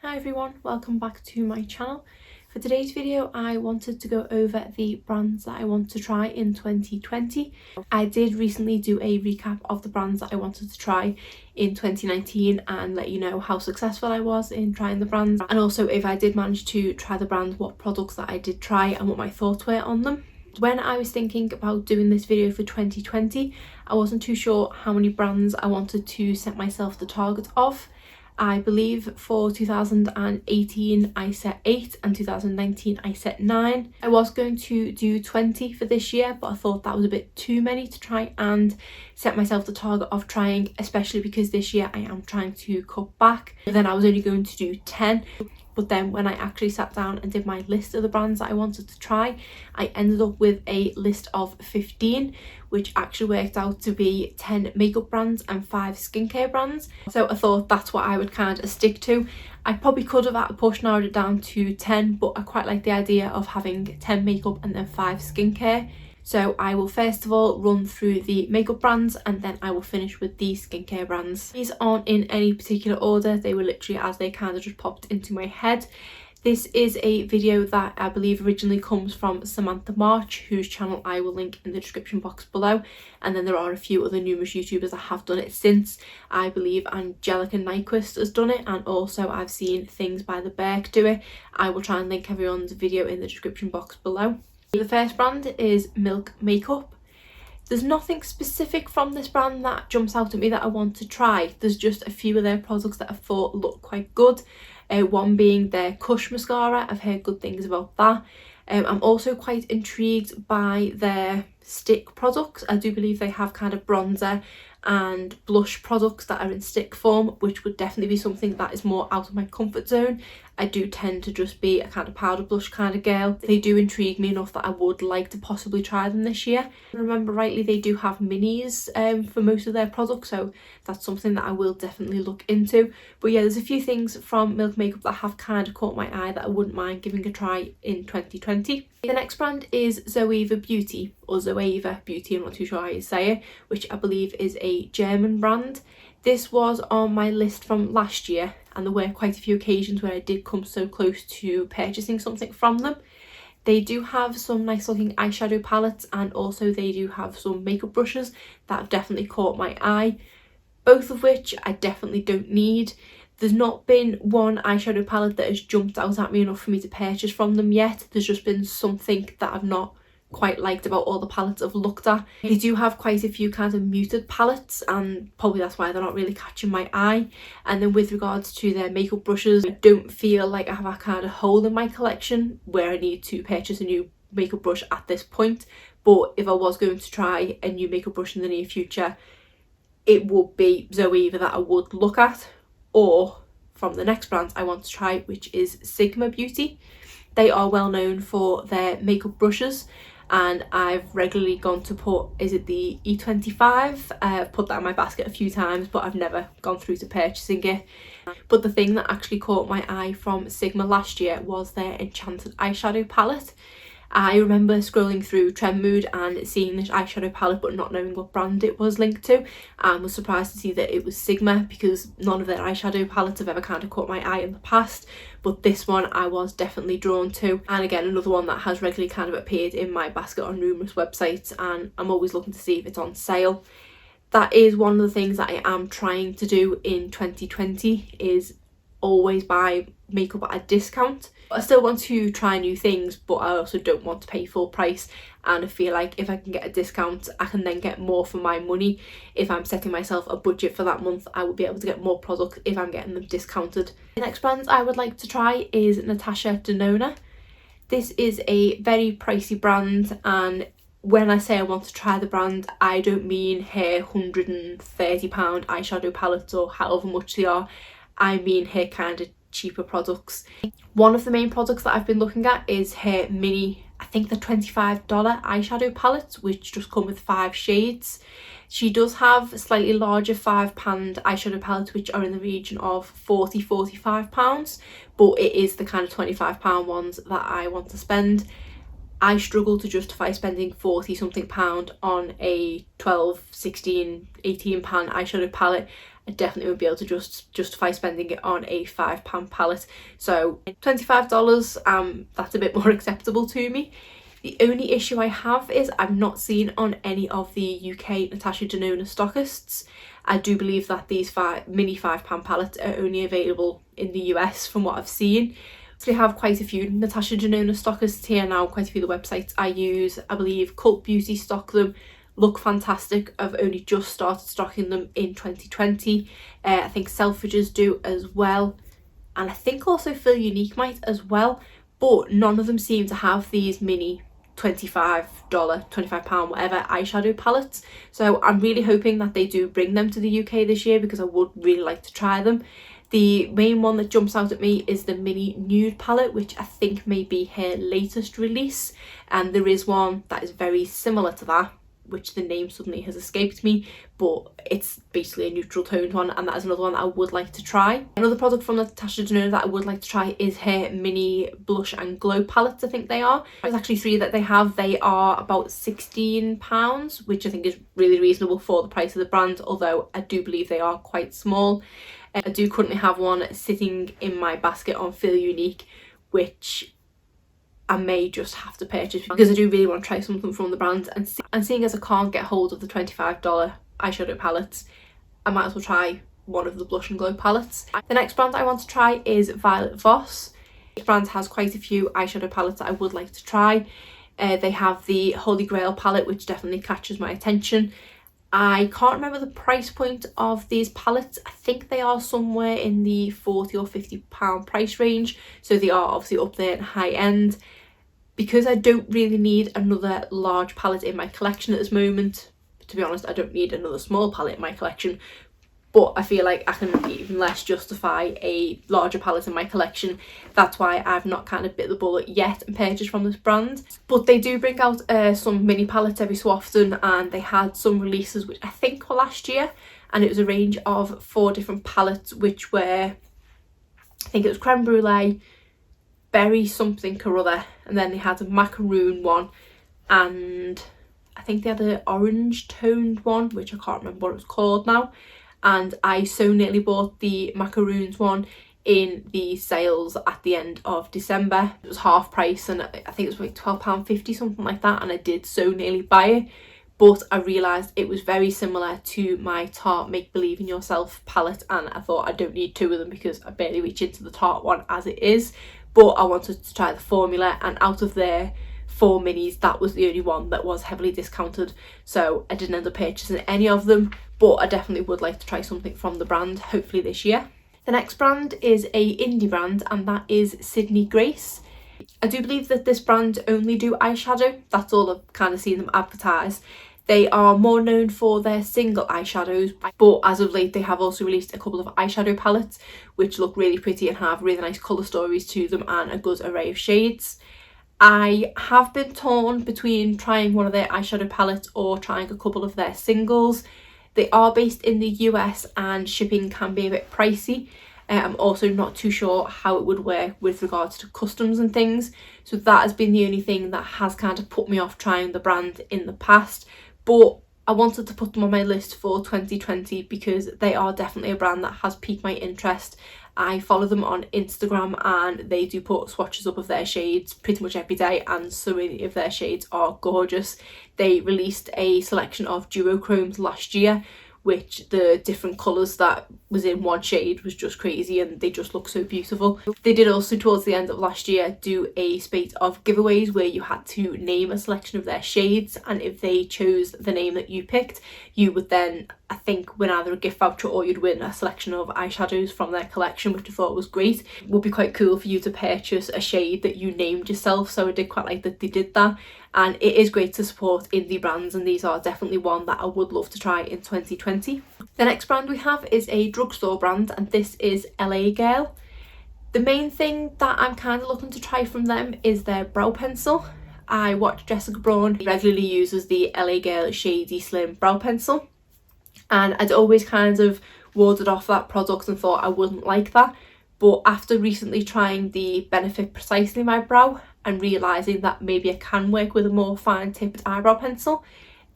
Hi everyone, welcome back to my channel. For today's video I wanted to go over the brands that I want to try in 2020. I did recently do a recap of the brands that I wanted to try in 2019 and let you know how successful I was in trying the brands, and also if I did manage to try the brands, what products that I did try and what my thoughts were on them. When I was thinking about doing this video for 2020, I wasn't too sure how many brands I wanted to set myself the target of. I believe for 2018 I set 8 and 2019 I set 9. I was going to do 20 for this year, but I thought that was a bit too many to try and set myself the target of trying, especially because this year I am trying to cut back. Then I was only going to do 10. But then when I actually sat down and did my list of the brands that I wanted to try, I ended up with a list of 15, which actually worked out to be 10 makeup brands and 5 skincare brands. So I thought that's what I would kind of stick to. I probably could have at a push narrowed it down to 10, but I quite like the idea of having 10 makeup and then 5 skincare. So I will first of all run through the makeup brands and then I will finish with the skincare brands. These aren't in any particular order, they were literally as they kind of just popped into my head. This is a video that I believe originally comes from Samantha March, whose channel I will link in the description box below. And then there are a few other numerous YouTubers that have done it since. I believe Angelica Nyquist has done it, and also I've seen Things by the Berk do it. I will try and link everyone's video in the description box below. The first brand is Milk Makeup. There's nothing specific from this brand that jumps out at me that I want to try. There's just a few of their products that I thought looked quite good. One being their Kush mascara. I've heard good things about that. I'm also quite intrigued by their stick products. I do believe they have kind of bronzer and blush products that are in stick form, which would definitely be something that is more out of my comfort zone. I do tend to just be a kind of powder blush kind of girl. They do intrigue me enough that I would like to possibly try them this year. If I remember rightly, they do have minis for most of their products, so that's something that I will definitely look into. But yeah, there's a few things from Milk Makeup that have kind of caught my eye that I wouldn't mind giving a try in 2020. The next brand is Zoeva Beauty, or Zoeva Beauty, I'm not too sure how you say it, which I believe is a German brand. This was on my list from last year, and there were quite a few occasions where I did come so close to purchasing something from them. They do have some nice looking eyeshadow palettes, and also they do have some makeup brushes that have definitely caught my eye, both of which I definitely don't need. There's not been one eyeshadow palette that has jumped out at me enough for me to purchase from them yet. There's just been something that I've not quite liked about all the palettes I've looked at. They do have quite a few kind of muted palettes, and probably that's why they're not really catching my eye. And then with regards to their makeup brushes, I don't feel like I have a kind of hole in my collection where I need to purchase a new makeup brush at this point. But if I was going to try a new makeup brush in the near future, it would be Zoeva that I would look at, or from the next brand I want to try, which is Sigma Beauty. They are well known for their makeup brushes, and I've regularly gone to put, is it the E25? I've put that in my basket a few times, but I've never gone through to purchasing it. But the thing that actually caught my eye from Sigma last year was their Enchanted eyeshadow palette. I remember scrolling through Trend Mood and seeing this eyeshadow palette but not knowing what brand it was linked to, and was surprised to see that it was Sigma, because none of their eyeshadow palettes have ever kind of caught my eye in the past. But this one I was definitely drawn to, and again another one that has regularly kind of appeared in my basket on numerous websites, and I'm always looking to see if it's on sale. That is one of the things that I am trying to do in 2020, is always buy makeup at a discount. I still want to try new things, but I also don't want to pay full price, and I feel like if I can get a discount I can then get more for my money. If I'm setting myself a budget for that month, I will be able to get more products if I'm getting them discounted. The next brand I would like to try is Natasha Denona. This is a very pricey brand, and when I say I want to try the brand, I don't mean her £130 eyeshadow palettes or however much they are. I mean her kind of cheaper products. One of the main products that I've been looking at is her mini, I think the $25 eyeshadow palettes, which just come with 5 shades. She does have slightly larger £5 eyeshadow palettes, which are in the region of £40–45, but it is the kind of £25 ones that I want to spend. I struggle to justify spending 40 something pound on a £12, £16, £18 eyeshadow palette. I definitely would be able to justify spending it on a £5 palette. So $25, that's a bit more acceptable to me. The only issue I have is I've not seen on any of the UK Natasha Denona stockists. I do believe that these mini £5 palettes are only available in the US from what I've seen. So we have quite a few Natasha Denona stockists here now, quite a few of the websites I use. I believe Apop Beauty stock them, look fantastic. I've only just started stocking them in 2020. I think Selfridges do as well. And I think also Feel Unique might as well. But none of them seem to have these mini £25 whatever eyeshadow palettes, so I'm really hoping that they do bring them to the UK this year because I would really like to try them. The main one that jumps out at me is the mini nude palette, which I think may be her latest release, and there is one that is very similar to that, which the name suddenly has escaped me, but it's basically a neutral toned one, and that is another one that I would like to try. Another product from Natasha Denona that I would like to try is her mini blush and glow palettes, I think they are. There's actually 3 that they have. They are about £16, which I think is really reasonable for the price of the brand, although I do believe they are quite small. I do currently have one sitting in my basket on Feel Unique, which I may just have to purchase because I do really want to try something from the brand, and seeing as I can't get hold of the $25 eyeshadow palettes, I might as well try one of the blush and glow palettes. The next brand I want to try is Violet Voss. This brand has quite a few eyeshadow palettes that I would like to try. They have the Holy Grail palette, which definitely catches my attention. I can't remember the price point of these palettes. I think they are somewhere in the £40 or £50 price range, so they are obviously up there at high end. Because I don't really need another large palette in my collection at this moment, to be honest, I don't need another small palette in my collection, but I feel like I can even less justify a larger palette in my collection. That's why I've not kind of bit the bullet yet and purchased from this brand. But they do bring out some mini palettes every so often, and they had some releases which I think were last year, and it was a range of 4 different palettes, which were, I think it was creme brulee, berry something or other, and then they had a macaroon one, and I think they had an orange toned one which I can't remember what it was called now, and I so nearly bought the macaroons one in the sales at the end of December. It was half price and I think it was like £12.50, something like that, and I did so nearly buy it, but I realised it was very similar to my Tarte Make Believe in Yourself palette, and I thought I don't need 2 of them because I barely reach into the Tarte one as it is. But I wanted to try the formula, and out of their 4 minis, that was the only one that was heavily discounted, so I didn't end up purchasing any of them, but I definitely would like to try something from the brand, hopefully this year. The next brand is a indie brand, and that is Sydney Grace. I do believe that this brand only do eyeshadow, that's all I've kind of seen them advertise. They are more known for their single eyeshadows, but as of late they have also released a couple of eyeshadow palettes which look really pretty and have really nice colour stories to them and a good array of shades. I have been torn between trying one of their eyeshadow palettes or trying a couple of their singles. They are based in the US and shipping can be a bit pricey. I'm also not too sure how it would work with regards to customs and things, so that has been the only thing that has kind of put me off trying the brand in the past. But I wanted to put them on my list for 2020 because they are definitely a brand that has piqued my interest. I follow them on Instagram and they do put swatches up of their shades pretty much every day, and so many of their shades are gorgeous. They released a selection of duochromes last year, which the different colours that was in one shade was just crazy and they just look so beautiful. They did also towards the end of last year do a spate of giveaways where you had to name a selection of their shades, and if they chose the name that you picked, you would then, I think, win either a gift voucher or you'd win a selection of eyeshadows from their collection, which I thought was great. It would be quite cool for you to purchase a shade that you named yourself, so I did quite like that they did that. And it is great to support indie brands, and these are definitely one that I would love to try in 2020. The next brand we have is a drugstore brand, and this is LA Girl. The main thing that I'm kind of looking to try from them is their brow pencil. I watch Jessica Braun regularly uses the LA Girl Shady Slim brow pencil, and I'd always kind of warded off that product and thought I wouldn't like that. But after recently trying the Benefit Precisely My Brow and realising that maybe I can work with a more fine tipped eyebrow pencil,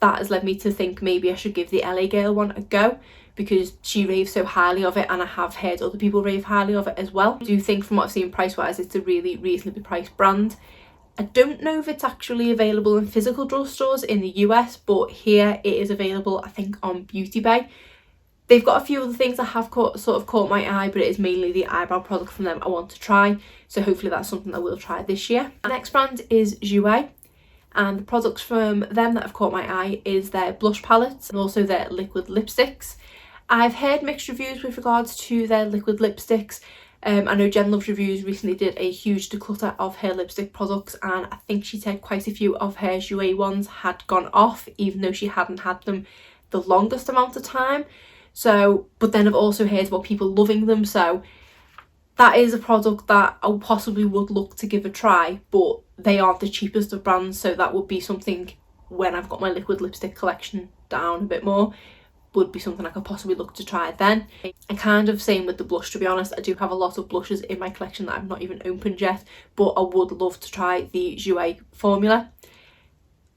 that has led me to think maybe I should give the LA Girl one a go. because she raves so highly of it, and I have heard other people rave highly of it as well. I do think from what I've seen price wise it's a really reasonably priced brand. I don't know if it's actually available in physical drugstores in the US, but here it is available I think on Beauty Bay. They've got a few other things that have sort of caught my eye, but it is mainly the eyebrow product from them I want to try, so hopefully that's something I will try this year. The next brand is Jouer, and the products from them that have caught my eye is their blush palettes and also their liquid lipsticks. I've heard mixed reviews with regards to their liquid lipsticks. I know Jen Loves Reviews recently did a huge declutter of her lipstick products, and I think she said quite a few of her Jouer ones had gone off, even though she hadn't had them the longest amount of time. So, but then I've also heard about people loving them, so that is a product that I possibly would look to give a try, but they aren't the cheapest of brands, so that would be something when I've got my liquid lipstick collection down a bit more, would be something I could possibly look to try then. And kind of same with the blush, to be honest. I do have a lot of blushes in my collection that I've not even opened yet, but I would love to try the Jouer formula.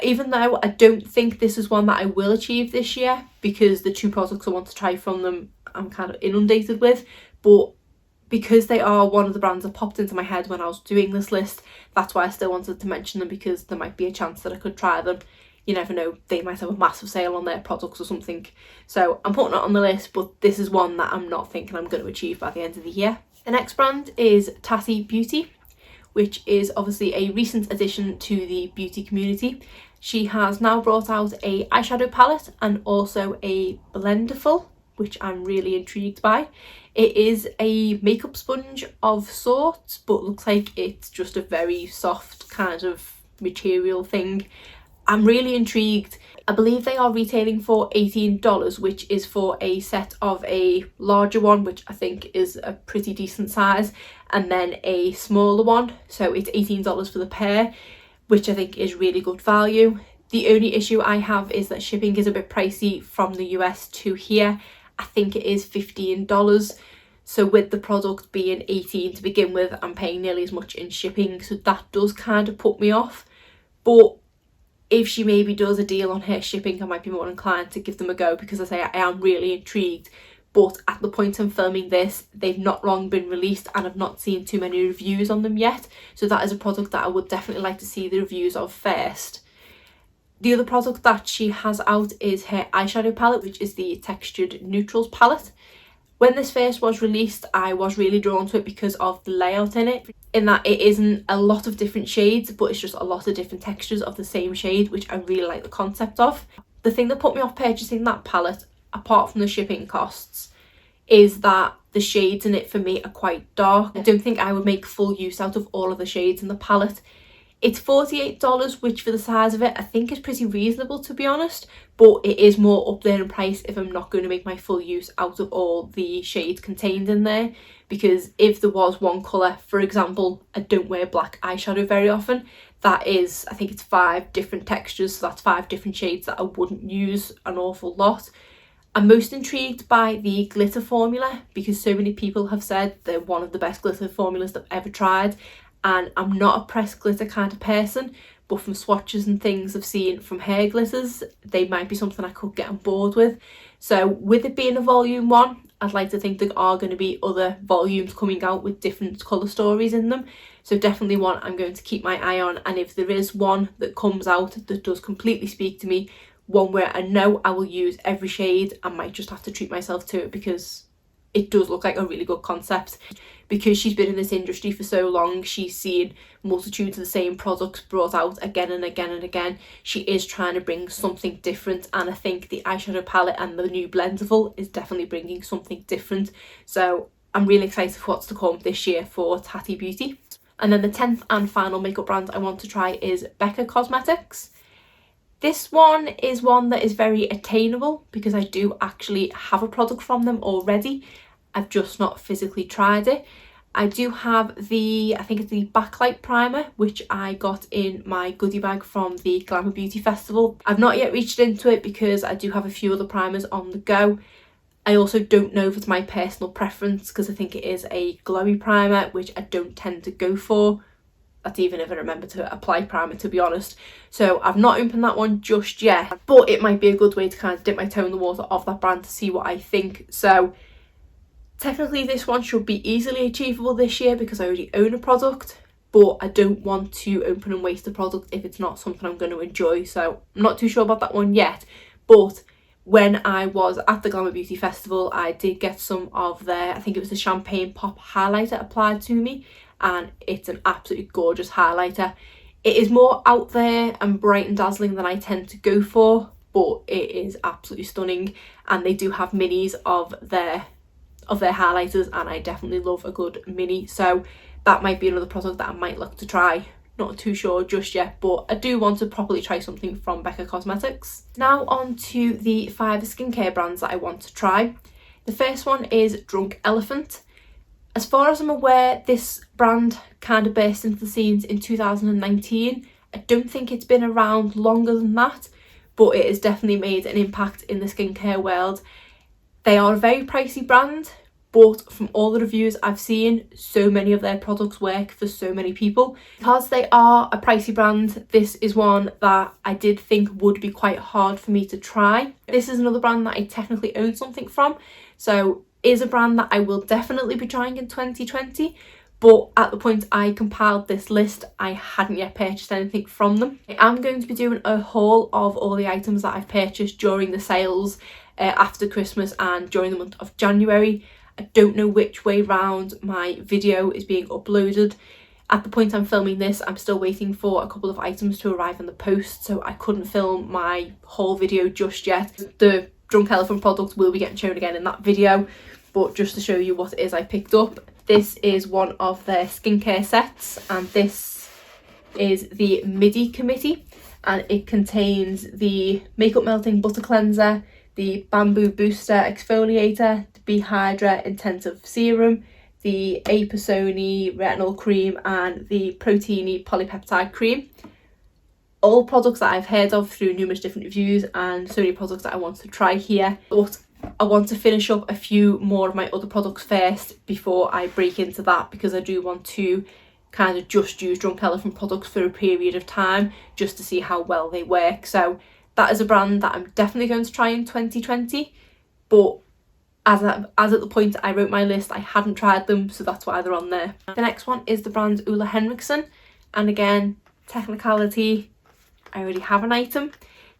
Even though I don't think this is one that I will achieve this year, because the two products I want to try from them I'm kind of inundated with, but because they are one of the brands that popped into my head when I was doing this list, that's why I still wanted to mention them, because there might be a chance that I could try them. You never know, they might have a massive sale on their products or something. So I'm putting it on the list, but this is one that I'm not thinking I'm going to achieve by the end of the year. The next brand is Tassie Beauty, which is obviously a recent addition to the beauty community. She has now brought out a eyeshadow palette and also a blenderful, which I'm really intrigued by. It is a makeup sponge of sorts, but looks like it's just a very soft kind of material thing. I'm really intrigued. I believe they are retailing for $18, which is for a set of a larger one, which I think is a pretty decent size, and then a smaller one. So it's $18 for the pair, which I think is really good value. The only issue I have is that shipping is a bit pricey from the US to here. I think it is $15. So with the product being $18 to begin with, I'm paying nearly as much in shipping. So that does kind of put me off. But if she maybe does a deal on her shipping, I might be more inclined to give them a go, because I say I am really intrigued. But at the point I'm filming this, they've not long been released and I've not seen too many reviews on them yet. So that is a product that I would definitely like to see the reviews of first. The other product that she has out is her eyeshadow palette, which is the Textured Neutrals palette. When this first was released, I was really drawn to it because of the layout in it, in that it isn't a lot of different shades, but it's just a lot of different textures of the same shade, which I really like the concept of. The thing that put me off purchasing that palette, apart from the shipping costs, is that the shades in it for me are quite dark. I don't think I would make full use out of all of the shades in the palette. It's $48, which for the size of it I think is pretty reasonable, to be honest, but it is more up there in price if I'm not going to make my full use out of all the shades contained in there. Because if there was one colour, for example, I don't wear black eyeshadow very often, that is, I think it's 5 different textures, so that's 5 different shades that I wouldn't use an awful lot. I'm most intrigued by the glitter formula, because so many people have said they're one of the best glitter formulas they've ever tried, and I'm not a pressed glitter kind of person, but from swatches and things I've seen from hair glitters, they might be something I could get on board with. So with it being a volume one, I'd like to think there are going to be other volumes coming out with different colour stories in them. So definitely one I'm going to keep my eye on, and if there is one that comes out that does completely speak to me, one where I know I will use every shade, I might just have to treat myself to it, because it does look like a really good concept. Because she's been in this industry for so long, she's seen multitudes of the same products brought out again and again and again. She is trying to bring something different, and I think the eyeshadow palette and the new Blenderful is definitely bringing something different. So I'm really excited for what's to come this year for Tati Beauty. And then the 10th and final makeup brand I want to try is Becca Cosmetics. This one is one that is very attainable, because I do actually have a product from them already. I've just not physically tried it. I do have the, I think it's the Backlight Primer, which I got in my goodie bag from the Glamour Beauty Festival. I've not yet reached into it because I do have a few other primers on the go. I also don't know if it's my personal preference, because I think it is a glowy primer, which I don't tend to go for. That's even if I remember to apply primer, to be honest. So I've not opened that one just yet, but it might be a good way to kind of dip my toe in the water of that brand to see what I think. So technically this one should be easily achievable this year because I already own a product, but I don't want to open and waste the product if it's not something I'm going to enjoy. So I'm not too sure about that one yet, but when I was at the Glamour Beauty Festival, I did get some of their, I think it was the Champagne Pop highlighter applied to me, and it's an absolutely gorgeous highlighter. It is more out there and bright and dazzling than I tend to go for, but it is absolutely stunning, and they do have minis of their highlighters, and I definitely love a good mini, so that might be another product that I might look to try. Not too sure just yet, but I do want to properly try something from Becca Cosmetics. Now on to the 5 skincare brands that I want to try. The first one is Drunk Elephant. As far as I'm aware, this brand kind of burst into the scenes in 2019. I don't think it's been around longer than that, but it has definitely made an impact in the skincare world. They are a very pricey brand, but from all the reviews I've seen, so many of their products work for so many people. Because they are a pricey brand, this is one that I did think would be quite hard for me to try. This is another brand that I technically own something from, so is a brand that I will definitely be trying in 2020, but at the point I compiled this list, I hadn't yet purchased anything from them. I am going to be doing a haul of all the items that I've purchased during the sales after Christmas and during the month of January. I don't know which way round my video is being uploaded. At the point I'm filming this, I'm still waiting for a couple of items to arrive in the post, so I couldn't film my whole video just yet. The Drunk Elephant product will be getting shown again in that video, but just to show you what it is I picked up, this is one of their skincare sets, and this is the Midi Committee, and it contains the Makeup Melting Butter Cleanser, the Bamboo Booster Exfoliator, the Be Hydra Intensive Serum, the Apasoni Retinol Cream, and the Proteiny Polypeptide Cream. All products that I've heard of through numerous different reviews, and so many products that I want to try here, but I want to finish up a few more of my other products first before I break into that, because I do want to kind of just use Drunk Elephant products for a period of time just to see how well they work. So that is a brand that I'm definitely going to try in 2020, but as at the point I wrote my list, I hadn't tried them, so that's why they're on there. The next one is the brand Ole Henriksen, and again, technicality, I already have an item.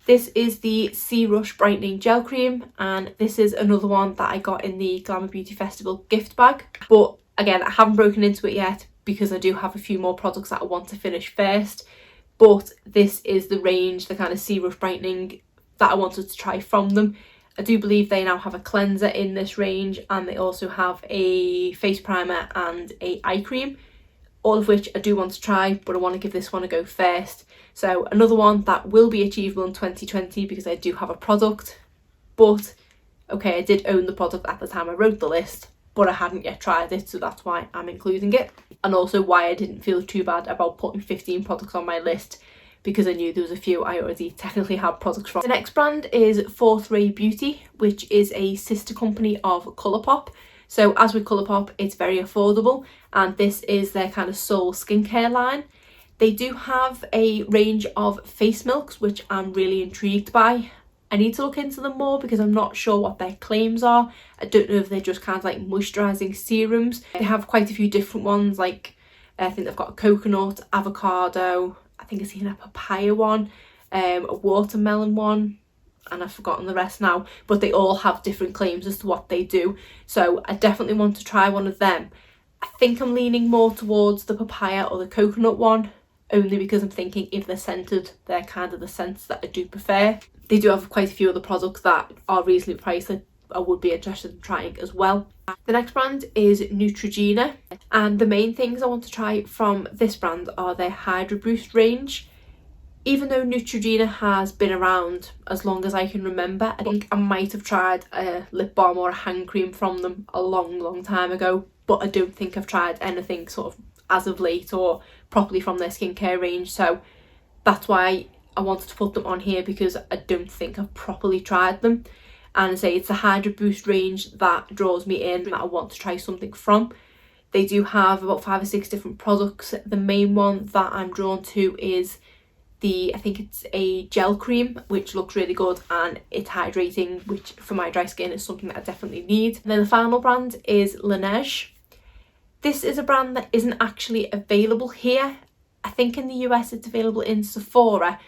This is the Sea Rush Brightening Gel Cream, and this is another one that I got in the Glamour Beauty Festival gift bag. But again, I haven't broken into it yet because I do have a few more products that I want to finish first. But this is the range, the kind of Sea Rush Brightening that I wanted to try from them. I do believe they now have a cleanser in this range, and they also have a face primer and a eye cream, all of which I do want to try, but I want to give this one a go first. So another one that will be achievable in 2020 because I do have a product, but okay, I did own the product at the time I wrote the list, but I hadn't yet tried it, so that's why I'm including it. And also why I didn't feel too bad about putting 15 products on my list, because I knew there was a few I already technically had products from. The next brand is Zoeva Beauty, which is a sister company of Colourpop. So as with Colourpop, it's very affordable, and this is their kind of soul skincare line. They do have a range of face milks, which I'm really intrigued by. I need to look into them more because I'm not sure what their claims are. I don't know if they're just kind of like moisturising serums. They have quite a few different ones, like I think they've got a coconut, avocado, I think I've seen a papaya one, a watermelon one, and I've forgotten the rest now, but they all have different claims as to what they do. So I definitely want to try one of them. I think I'm leaning more towards the papaya or the coconut one, only because I'm thinking if they're scented, they're kind of the scents that I do prefer. They do have quite a few other products that are reasonably priced that I would be interested in trying as well. The next brand is Neutrogena, and the main things I want to try from this brand are their Hydra Boost range. Even though Neutrogena has been around as long as I can remember, I think I might have tried a lip balm or a hand cream from them a long time ago, but I don't think I've tried anything sort of as of late or properly from their skincare range, so that's why I wanted to put them on here, because I don't think I've properly tried them. And I say it's the Hydra Boost range that draws me in, that I want to try something from. They do have about 5 or 6 different products. The main one that I'm drawn to is I think it's a gel cream, which looks really good and it's hydrating, which for my dry skin is something that I definitely need. And then the final brand is Laneige. This is a brand that isn't actually available here. I think in the US it's available in Sephora,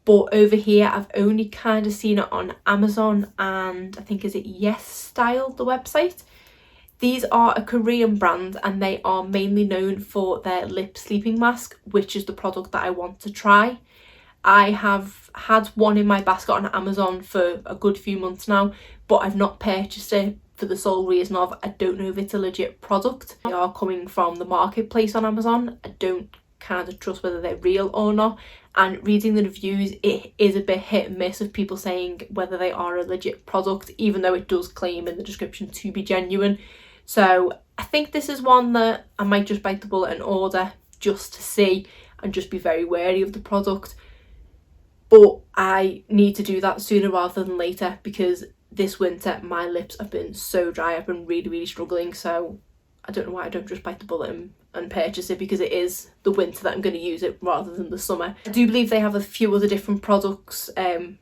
but over here I've only kind of seen it on Amazon and I think is it Yes Style, the website. These are a Korean brand and they are mainly known for their lip sleeping mask, which is the product that I want to try. I have had one in my basket on Amazon for a good few months now, but I've not purchased it for the sole reason of I don't know if it's a legit product. They are coming from the marketplace on Amazon. I don't kind of trust whether they're real or not, and reading the reviews it is a bit hit and miss of people saying whether they are a legit product, even though it does claim in the description to be genuine. So I think this is one that I might just bite the bullet and order just to see and just be very wary of the product. But I need to do that sooner rather than later because this winter my lips have been so dry. I've been really struggling, so I don't know why I don't just bite the bullet and purchase it, because it is the winter that I'm going to use it rather than the summer. I do believe they have a few other different products,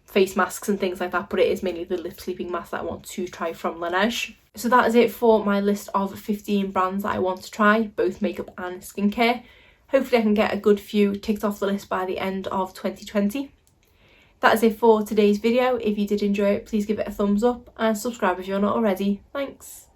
face masks and things like that, but it is mainly the lip sleeping mask that I want to try from Laneige. So that is it for my list of 15 brands that I want to try, both makeup and skincare. Hopefully I can get a good few ticked off the list by the end of 2020. That is it for today's video. If you did enjoy it, please give it a thumbs up and subscribe if you're not already. Thanks.